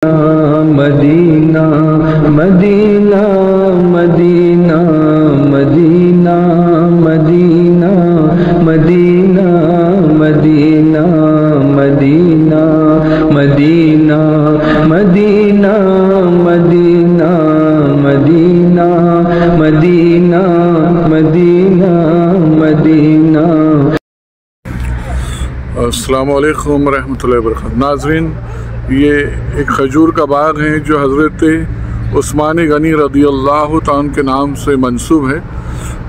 Medina Medina Medina Medina Medina Medina Medina Medina Medina Medina Medina Medina Medina Medina Medina. अस्सलामु अलैकुम रहमतुल्लाहि व बरकातहू। नाज़रीन, ये एक खजूर का बाग है जो हज़रत उस्मान गनी रदियल्लाहु ताला के नाम से मंसूब है।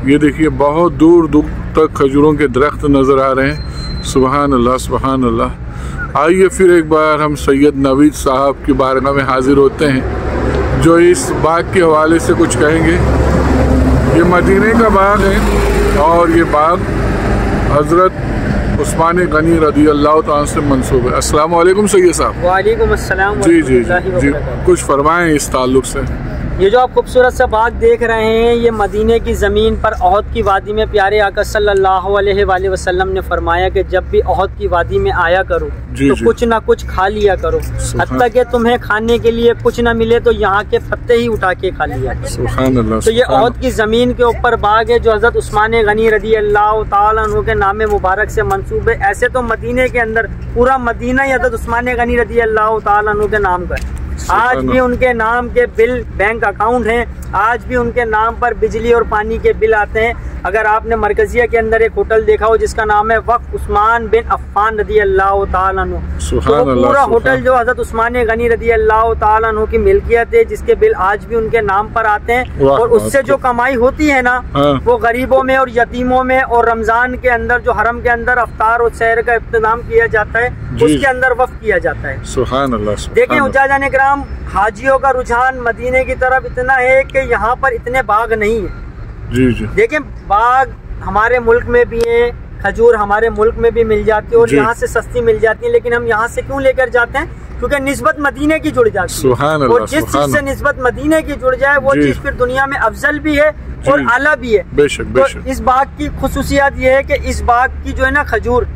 ये देखिए, बहुत दूर दूर तक खजूरों के दरख्त नज़र आ रहे हैं। सुबहान अल्लाह सुबहान अल्लाह। आइए फिर एक बार हम सैयद नवीद साहब की बारगाह में हाजिर होते हैं जो इस बाग के हवाले से कुछ कहेंगे। ये मदीने का बाग है और ये बाग हज़रत उस्मान गनी रदियल्लाहु ताला से मंसूब है। अस्सलाम वालेकुम सैयद साहब। वालेकुम अस्सलाम। जी जी जी, कुछ फरमाएं इस ताल्लुक से। ये जो आप खूबसूरत सा बाग देख रहे हैं, ये मदीने की ज़मीन पर ओहद की वादी में प्यारे आका सल्लल्लाहु अलैहि वसल्लम ने फरमाया कि जब भी ओहद की वादी में आया करो तो कुछ ना कुछ खा लिया करो, हत्ता कि तुम्हें खाने के लिए कुछ ना मिले तो यहाँ के पत्ते ही उठा के खा लिया करो। तो ये ओहद की ज़मीन के ऊपर बाग है जो हज़रत उस्मान गनी रदियल्लाहु ताला अन्हु के नाम मुबारक से मंसूब है। ऐसे तो मदीने के अंदर पूरा मदीना ही हज़रत उस्मान गनी रदियल्लाहु ताला अन्हु के नाम का है। आज भी उनके नाम के बिल बैंक अकाउंट हैं, आज भी उनके नाम पर बिजली और पानी के बिल आते हैं। अगर आपने मरकजिया के अंदर एक होटल देखा हो जिसका नाम है वक्फ उस्मान बिन अफ़्फ़ान रदियल्लाहु ताला अन्हु, तो पूरा होटल जो हज़रत उस्मान गनी रदियल्लाहु ताला अन्हु की मिल्कियत है, जिसके बिल आज भी उनके नाम पर आते हैं। और उससे जो कमाई होती है ना, वो गरीबों में और यतीमों में और रमजान के अंदर जो हरम के अंदर अफ्तार और सैर का इंतजाम किया जाता है उसके अंदर वक्फ किया जाता है। सुभान अल्लाह। देखें उजाजान इकराम, हाजियों का रुझान मदीने की तरफ इतना है कि यहाँ पर इतने बाग नहीं है। जी जी। देखें, बाग हमारे मुल्क में भी है, खजूर हमारे मुल्क में भी मिल जाती है और यहाँ से सस्ती मिल जाती है, लेकिन हम यहाँ से क्यों लेकर जाते हैं? क्योंकि निस्बत मदीने की जुड़ जाती है और जिस चीज से निस्बत मदीने की जुड़ जाए वो चीज फिर दुनिया में अफजल भी है और आला भी है। बेशक बेशक। तो इस बाग की खुसूसियत ये है कि इस बाग की जो है ना खजूर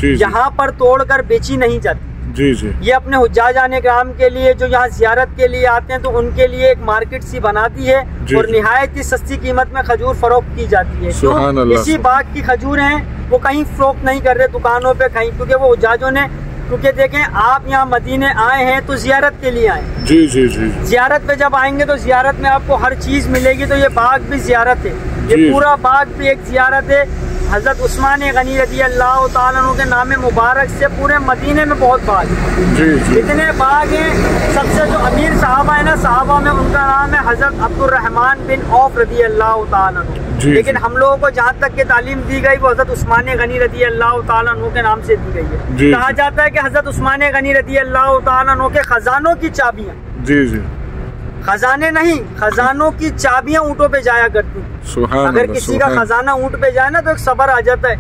यहाँ पर तोड़कर बेची नहीं जाती। जी जी। ये अपने हुज्जाज आने काम के लिए जो यहाँ जियारत के लिए आते हैं तो उनके लिए एक मार्केट सी बना दी है और निहायत ही सस्ती कीमत में खजूर फरोख्त की जाती है। तो इसी बाग की खजूर हैं, वो कहीं फरोख्त नहीं कर रहे दुकानों पे कहीं, क्योंकि वो हुज्जाजों ने, क्योंकि देखें आप यहाँ मदीने आए हैं तो जियारत के लिए आए। जी जी जी। जियारत पे जब आएंगे तो जियारत में आपको हर चीज मिलेगी, तो ये बाग भी जियारत है, ये पूरा बाग भी एक जियारत है। हज़रत उस्मान गनी रदियल्लाहु ताला अन्हु के नाम मुबारक से पूरे मदीने में बहुत बाग है। इतने बाग हैं। सबसे जो अमीर साहबा है ना, साहबा में उनका नाम है हज़रत अब्दुर्रहमान बिन औफ रदियल्लाहु ताला अन्हु, लेकिन हम लोगों को जहाँ तक के तालीम दी गई वो हज़रत उस्मान गनी रदियल्लाहु ताला अन्हु के नाम से दी गई है। कहा जाता है कि हज़रत उस्मान गनी रदियल्लाहु ताला अन्हु के खजानों की चाबियाँ, जी जी, खजाने नहीं, खजानों की चाबियां ऊँटों पे जाया करती। अगर किसी का खजाना ऊँट पे जाए ना तो एक सबर आ जाता है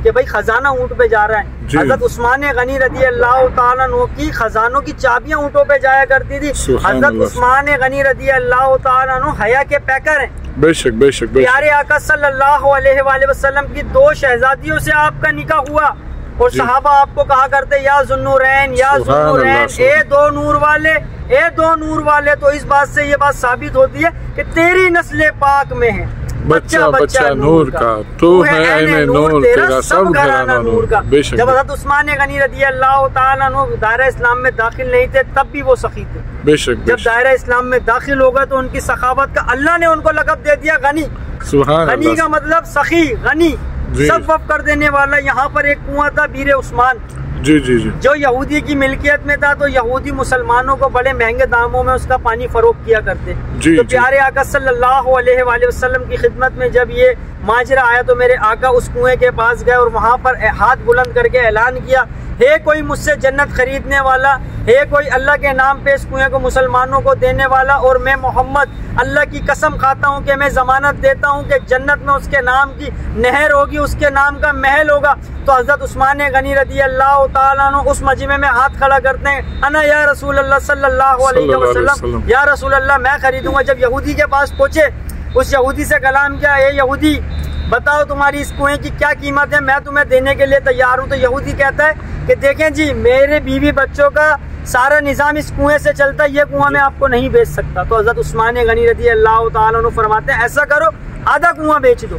कि भाई खजाना ऊँट पे जा रहा है। हज़रत उस्मान गनी रदियल्लाहु ताला अन्हु की खजानों की चाबियां ऊँटों पे जाया करती थी। हज़रत उस्मान गनी रदियल्लाहु ताला अन्हु हया के पैकर हैं। बेशक बेशक। प्यारे आका सल्लल्लाहु अलैहि वसल्लम की दो शहजादियों से आपका निकाह हुआ और सहाबा आपको कहा करते या ज़ुन्नूरैन या ज़ुन्नूरैन, ए दो नूर वाले, ए दो नूर वाले। तो इस बात से ये बात साबित होती है कि तेरी नस्ल पाक में है बच्चा बच्चा नूर का, तू है ऐने नूर, तेरा सब घराना नूर का। जब हज़रत उस्मान गनी रदियल्लाहु ताला अन्हु दायरा इस्लाम में दाखिल नहीं थे तब भी वो सखी थे। बेशक। जब दायरा इस्लाम में दाखिल हो गए तो उनकी सखावत का अल्लाह ने उनको लक़ब दे दिया गनी। गनी का मतलब सखी, गनी सब वफ़ कर देने वाला। यहाँ पर एक कुआं था बीरे उस्मान, जी जी जी, जो यहूदी की मिल्कियत में था, तो यहूदी मुसलमानों को बड़े महंगे दामों में उसका पानी फरोख्त किया करते। तो प्यारे आका सल्लल्लाहु अलैहि वसल्लम की खिदमत में जब ये माजरा आया तो मेरे आका उस कुएं के पास गए और वहाँ पर हाथ बुलंद करके ऐलान किया, हे कोई मुझसे जन्नत खरीदने वाला, हे कोई अल्लाह के नाम पे इस कुएं को मुसलमानों को देने वाला, और मैं मोहम्मद अल्लाह की कसम खाता हूँ कि मैं जमानत देता हूँ कि जन्नत में उसके नाम की नहर होगी, उसके नाम का महल होगा। तो हज़रत उस्मान गनी रदियल्लाहु ताला अन्हु उस मजमे में हाथ खड़ा करते हैं, अना या रसूल अल्लाह सल्लल्लाहु अलैहि वसल्लम, या रसूल अल्लाह मैं खरीदूंगा। जब यहूदी के पास पहुँचे, उस यहूदी से कलाम किया, हे यहूदी बताओ तुम्हारी इस कुएं की क्या कीमत है, मैं तुम्हें देने के लिए तैयार हूँ। तो यहूदी कहता है कि देखें जी, मेरे बीवी बच्चों का सारा निज़ाम इस कुएं से चलता है, ये कुआं मैं आपको नहीं बेच सकता। तो हज़रत उस्मान गनी रज़ी अल्लाह ताला अन्हु फरमाते हैं ऐसा करो, आधा कुआं बेच दो।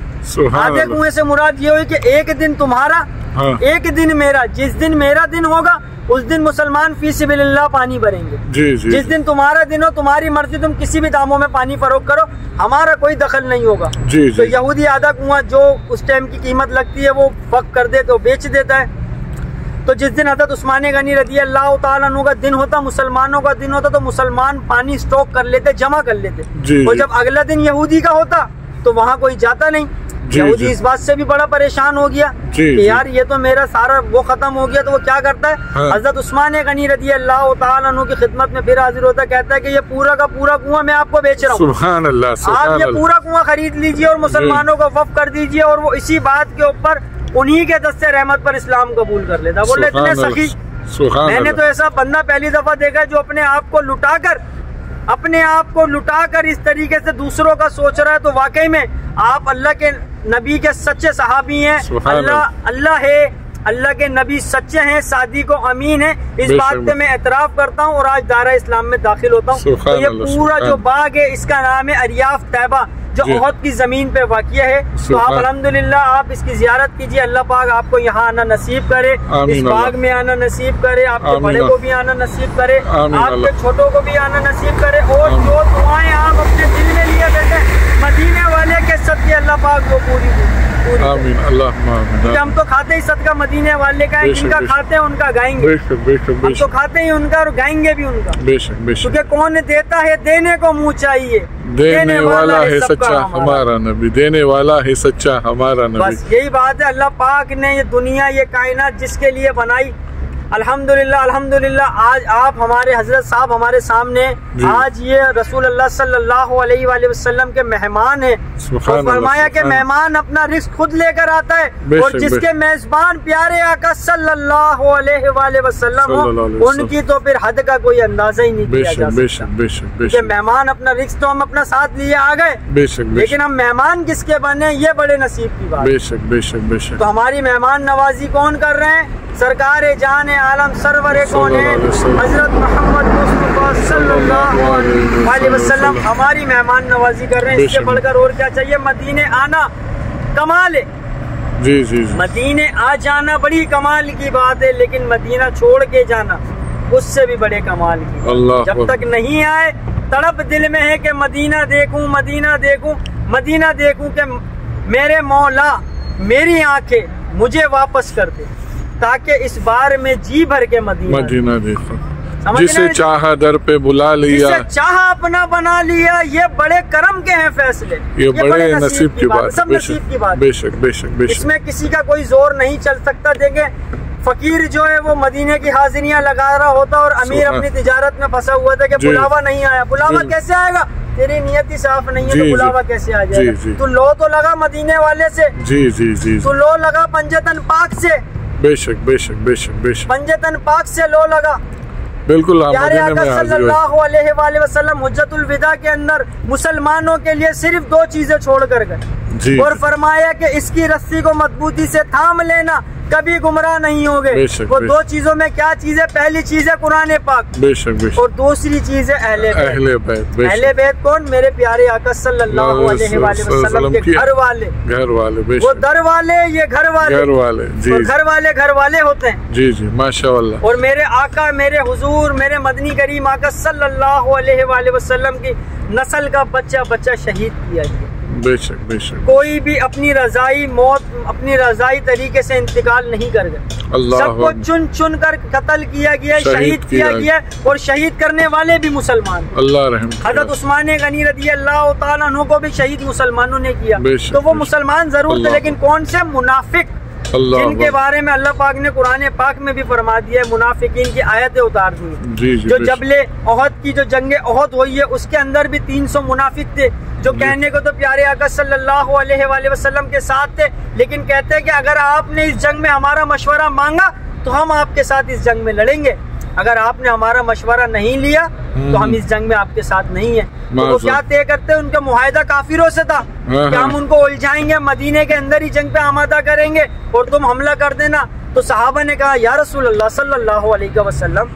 आधे कुएं से मुराद ये हुई कि एक दिन तुम्हारा, एक दिन मेरा। जिस दिन मेरा दिन होगा उस दिन मुसलमान फी सबिलिल्लाह पानी भरेंगे। जिस दिन तुम्हारा दिन हो, तुम्हारी मर्जी, तुम किसी भी दामों में पानी फरोख्त करो, हमारा कोई दखल नहीं होगा। तो यहूदी आधा कुआं जो उस टाइम की कीमत लगती है वो वक्त कर दे तो बेच देता है। तो जिस दिन हज़रत उस्मान गनी रज़ी अल्लाह ताला अन्हु का दिन होता, मुसलमानों का दिन होता, तो मुसलमान पानी स्टॉक कर लेते, जमा कर लेते। और जब अगला दिन यहूदी का होता तो वहाँ कोई जाता नहीं। यहूदी इस बात से भी बड़ा परेशान हो गया कि यार ये तो मेरा सारा वो खत्म हो गया। तो वो क्या करता है, हज़रत उस्मान गनी रज़ी अल्लाह ताला अन्हु की खिदमत में फिर हाजिर होता है, कहता है कि ये पूरा का पूरा कुआं मैं आपको बेच रहा हूँ, सुभान अल्लाह, आप ये पूरा कुआं खरीद लीजिए और मुसलमानों को वक्फ कर दीजिए। और वो इसी बात के ऊपर उन्हीं के दस्ते रहमत पर इस्लाम कबूल कर लेता। बोले इतने सखी, मैंने तो ऐसा बंदा पहली दफा देखा है जो अपने आप को लुटाकर इस तरीके से दूसरों का सोच रहा है। तो वाकई में आप अल्लाह के नबी के सच्चे सहाबी हैं। अल्लाह है, अल्लाह के नबी सच्चे हैं, सादिक व अमीन है। इस बात पे मैं एतराफ़ करता हूँ और आज दायरा इस्लाम में दाखिल होता हूँ। तो ये पूरा जो बाग है इसका नाम है अरियाफ तैबा, जो ओहद की जमीन पे वाक़िया है। तो आप अल्हम्दुलिल्लाह आप इसकी ज़ियारत कीजिए। अल्लाह पाक आपको यहाँ आना नसीब करे, इस बाग में आना नसीब करे, आपके बड़े को भी आना नसीब करे, आपके छोटों को भी आना नसीब करे। और जो दुआएं आप अपने दिल में लिए बैठे मदीने वाले के सदके अल्लाह पाक वो पूरी आमीन, अल्लाह। हम तो खाते ही सदका मदीने वाले का है, जिनका खाते हैं उनका गाएंगे। हम तो खाते ही उनका और गाएंगे भी उनका। क्योंकि कौन देता है, देने को मुँह चाहिए, देने वाला है सच्चा हमारा नबी, देने वाला है सच्चा हमारा नबी। बस यही बात है। अल्लाह पाक ने ये दुनिया, ये कायनात जिसके लिए बनाई, अल्हम्दुलिल्लाह अल्हम्दुलिल्लाह आज आप हमारे हजरत साहब हमारे सामने, आज ये रसूल अल्लाह सल्लल्लाहु अलैहि वसल्लम के मेहमान है। और फरमाया कि मेहमान अपना रिस्क खुद लेकर आता है और जिसके मेजबान प्यारे आका सल्लल्लाहु अलैहि वसल्लम हो, उनकी तो फिर हद का कोई अंदाजा ही नहीं किया जा सकता। मेहमान अपना रिस्क तो हम अपना साथ लिए आ गए, लेकिन हम मेहमान किसके बने ये बड़े नसीब की बात। बेशक बेशक बेशक। तो हमारी मेहमान नवाजी कौन कर रहे हैं? सरकार जान आलम सरवर कौन है? हजरत मोहम्मद मुस्तफा सल्लल्लाहु अलैहि वसल्लम हमारी मेहमान नवाजी कर रहे हैं। इससे बढ़कर और क्या चाहिए? मदीने आना कमाल है। जी। मदीने आ जाना बड़ी कमाल की बात है, लेकिन मदीना छोड़ के जाना उससे भी बड़े कमाल की। जब तक नहीं आए तड़प दिल में है कि मदीना देखूं, मदीना देखूं, मदीना देखूं कि मेरे मौला मेरी आंखें मुझे वापस कर दे, ताकि इस बार में जी भर के मदीना देखो। जिसे चाहा दर पे बुला लिया, जिसे चाहा अपना बना लिया। ये बड़े करम के हैं फैसले, ये बड़े नसीब की बात, सब नसीब की बात। बेशक बेशक बेशक। इसमें किसी का कोई जोर नहीं चल सकता। देखें फकीर जो है वो मदीने की हाजिरियां लगा रहा होता और अमीर अपनी तिजारत में फंसा हुआ था कि बुलावा नहीं आया। बुलावा कैसे आएगा? तेरी नियत ही साफ नहीं है तो बुलावा कैसे आ जाएगा? तू लो तो लगा मदीने वाले से, जी। तू लो लगा पंजतन पाक से, बेशक बेशक बेशक बेशक। पंजतन पाक से लो लगा। बिल्कुल प्यारे आका सल्लल्लाहु अलैहि वसल्लम हुज्जतुल विदा के अंदर मुसलमानों के लिए सिर्फ दो चीजें छोड़ कर गए और फरमाया कि इसकी रस्सी को मजबूती से थाम लेना, कभी गुमराह नहीं होगे। वो दो चीजों में क्या चीज है? पहली चीज है कुरान पाक, बेशक, और दूसरी चीज है अहले बैत। अहले बैत कौन? मेरे प्यारे आका सल्लल्लाहु अलैहि वसल्लम के घर वाले, वो दर वाले, ये घर वाले, घर वाले होते हैं। जी माशाअल्लाह। और मेरे आका, मेरे हुजूर, मेरे मदनी करीम आका सल्लल्लाहु अलैहि वसल्लम की नस्ल का बच्चा शहीद किया गया। बेशक बेशक। कोई भी अपनी रजाई मौत, अपनी रजाई तरीके से इंतकाल नहीं कर गए। सबको चुन चुन कर कत्ल किया गया, शहीद किया गया। और शहीद करने वाले भी मुसलमान। अल्लाह रहम। हज़रत उस्मान गनी रज़ी अल्लाह ताला अन्हु को भी शहीद मुसलमानों ने किया। तो वो मुसलमान जरूर थे, लेकिन कौन से? मुनाफिक, जिनके बारे में अल्लाह पाक ने कुरान पाक में भी फरमा दिया है, मुनाफिकीन की आयतें उतार दी। जो जबले ओहद की जो जंगे ओहद हुई है उसके अंदर भी 300 मुनाफिक थे, जो कहने को तो प्यारे आका सल्लल्लाहु अलैहि वसल्लम के साथ थे, लेकिन कहते हैं कि अगर आपने इस जंग में हमारा मशवरा मांगा तो हम आपके साथ इस जंग में लड़ेंगे, अगर आपने हमारा मशवरा नहीं लिया तो हम इस जंग में आपके साथ नहीं है। तो वो क्या तय करते हैं? उनका मुआहदा काफिरों से था कि हम उनको उलझाएंगे, मदीने के अंदर ही जंग पे आमादा करेंगे और तुम हमला कर देना। तो सहाबा ने कहा या रसूल अल्लाह सल्लल्लाहु अलैहि वसल्लम,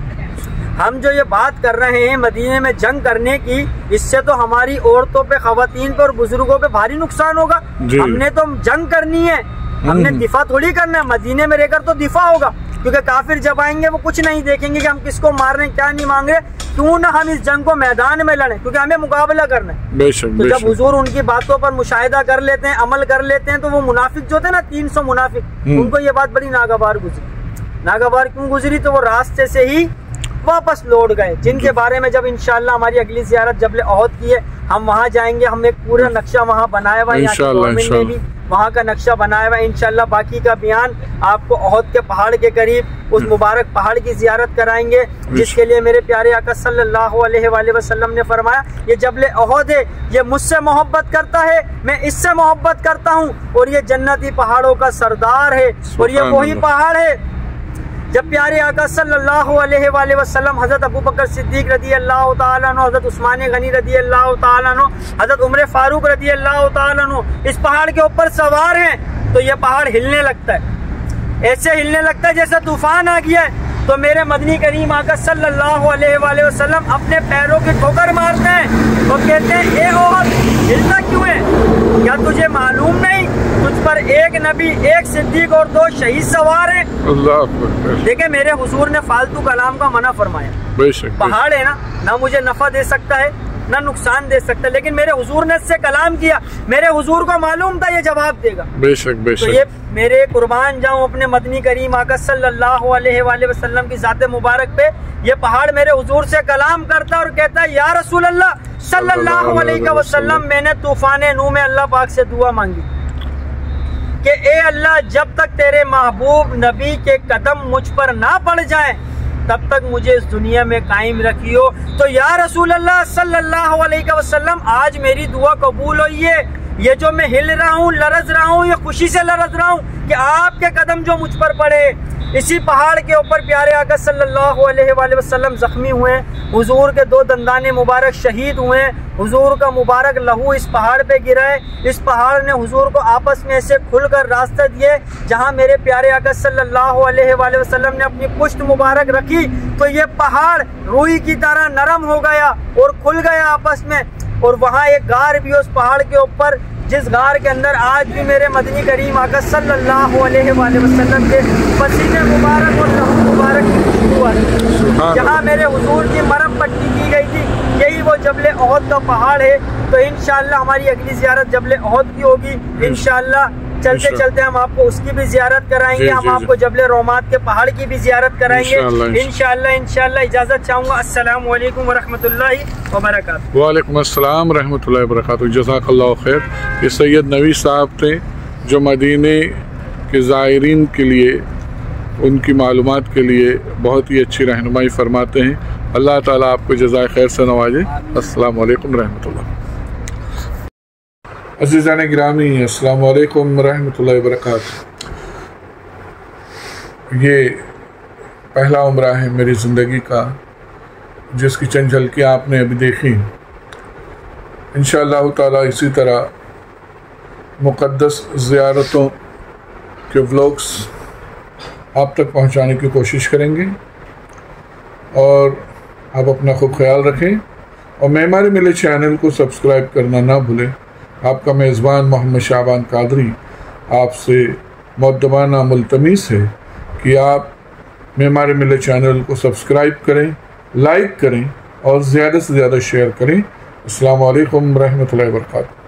हम जो ये बात कर रहे हैं मदीने में जंग करने की, इससे तो हमारी औरतों पे, खवातीन पे और बुजुर्गों पे भारी नुकसान होगा। हमने तो जंग करनी है, हमने दिफा थोड़ी करना है। मदीने में रहकर तो दिफा होगा, क्योंकि काफिर जब आएंगे वो कुछ नहीं देखेंगे कि हम किसको मार रहे हैं, क्या नहीं मांग रहे। क्यों ना हम इस जंग को मैदान में लड़ें, क्योंकि हमें मुकाबला करना है। तो जब हुजूर उनकी बातों पर मुशाहिदा कर लेते हैं, अमल कर लेते हैं, तो वो मुनाफिक जो थे ना 300 मुनाफिक, उनको ये बात बड़ी नागवार गुजरी। नागवार क्यों गुजरी? तो वो रास्ते से ही वापस लौट गए, जिनके बारे में जब इंशाल्लाह हमारी अगली ज़ियारत जबल ओहद की है, हम वहाँ जाएंगे। हम एक पूरा नक्शा वहाँ बनाया हुआ है, यहाँ की गवर्नमेंट ने भी वहाँ का नक्शा बनाया हुआ है। इंशाल्लाह बाकी का बयान आपको ओहद के पहाड़ के करीब उस मुबारक पहाड़ की ज़ियारत कराएंगे, जिसके लिए मेरे प्यारे आका सल्लल्लाहु अलैहि वसल्लम ने फरमाया, ये जबल ओहद है, ये मुझसे मोहब्बत करता है, मैं इससे मोहब्बत करता हूँ, और ये जन्नती पहाड़ों का सरदार है। और ये वही पहाड़ है जब प्यारे आका सल्लल्लाहु अलैहि वसल्लम हज़रत अबू बकर सिद्दीक रदी अल्लाह ताला अन्हु, हज़रत उस्मान गनी रदी अल्लाह ताला अन्हु, हज़रत उमर फारूक रदी अल्लाह ताला अन्हु इस पहाड़ के ऊपर सवार हैं, तो ये पहाड़ हिलने लगता है, ऐसे हिलने लगता है जैसे तूफान आ गया है। तो मेरे मदनी करीम आका सल्लल्लाहु अलैहि वसल्लम अपने पैरों की ठोकर मारते हैं और कहते हैं, ए ओहद हिलता क्यों है? क्या तुझे मालूम नहीं तुझ पर एक नबी, एक सिद्दीक और 2 शहीद सवार हैं? देखे मेरे हुजूर ने फालतू कलाम का मना फरमाया। पहाड़ है ना मुझे नफा दे सकता है ना नुकसान दे सकता है, लेकिन मेरे हुजूर ने इससे कलाम किया, मेरे हुजूर को मालूम था ये जवाब देगा। बेशक बेशक। तो ये मेरे कुर्बान जाऊं अपने मदनी करीम आका सल्लल्लाहु अलैहि वसल्लम की ज़ात मुबारक पे, ये पहाड़ मेरे हुजूर से कलाम करता है और कहता है, या रसूल अल्लाह सल्लल्लाहु अलैहि वसल्लम, मैंने तूफान नूह में अल्लाह पाक से दुआ मांगी कि ए अल्लाह, जब तक तेरे महबूब नबी के कदम मुझ पर ना पड़ जाए तब तक मुझे इस दुनिया में कायम रखियो। तो या रसूल अल्लाह सल्लल्लाहु अलैहि वसल्लम, आज मेरी दुआ कबूल हुई है। ये जो मैं हिल रहा हूँ, लरज रहा हूँ, ये खुशी से लरज रहा हूँ कि आपके कदम जो मुझ पर पड़े। इसी पहाड़ के ऊपर प्यारे आका सल्लल्लाहु अलैहि वसल्लम जख्मी हुए, हुजूर के 2 दंदाने मुबारक शहीद हुए, हुजूर का मुबारक लहू इस पहाड़ पे गिरा है। इस पहाड़ ने हुजूर को आपस में ऐसे खुलकर रास्ते दिए, जहां मेरे प्यारे आका सल्लल्लाहु अलैहि वसल्लम ने अपनी पुश्त मुबारक रखी तो ये पहाड़ रुई की तरह नरम हो गया और खुल गया आपस में। और वहाँ एक गार भी उस पहाड़ के ऊपर, जिस गार के अंदर आज भी मेरे मदनी करीम आका सल्लल्लाहु अलैहि वसल्लम के पसीने मुबारक और लहू मुबारक हुआ, जहाँ मेरे हुजूर की मरहम पट्टी की गई थी, यही वो जबल ओहद का पहाड़ है। तो इंशाअल्लाह हमारी अगली ज़ियारत जबल ओहद की होगी। इंशाअल्लाह चलते चलते हम आपको उसकी भी ज़ियारत कराएंगे, हम आपको जबल रोमात के पहाड़ की भी ज़ियारत कराएंगे इंशाअल्लाह। इजाज़त चाहूँगा। अस्सलामु अलैकुम वरहमतुल्लाहि वबरकातुहू। वालेकुम अस्सलाम रहमतुल्लाहि वबरकातुहू। जज़ाकल्लाहु खैर। ये सैयद नवी साहब थे जो मदीने के ज़ायरीन के लिए, उनकी मालूमात के लिए बहुत ही अच्छी रहनुमाई फरमाते हैं। अल्लाह ताला आपको जज़ाए खैर से नवाजे। अस्सलामु अलैकुम रहमतुल्लाह। अज़ीज़ान गिरामी, अस्सलामु अलैकुम रहमतुल्लाहि वबरकातुहू। ये पहला उम्रा है मेरी ज़िंदगी का, जिसकी चंद झलकियाँ आपने अभी देखी। इंशाअल्लाह ताला इसी तरह मुक़द्दस ज़ियारतों के व्लॉग्स आप तक पहुंचाने की कोशिश करेंगे। और आप अपना खूब ख्याल रखें और मेमारी मिले चैनल को सब्सक्राइब करना ना भूलें। आपका मेज़बान मोहम्मद शाबान कादरी आपसे मुअद्दबाना मुल्तमीस है कि आप मेमारी मिले चैनल को सब्सक्राइब करें, लाइक करें और ज़्यादा से ज़्यादा शेयर करें। अस्सलामु अलैकुम रहमतुल्लाहि व बरकातुहू।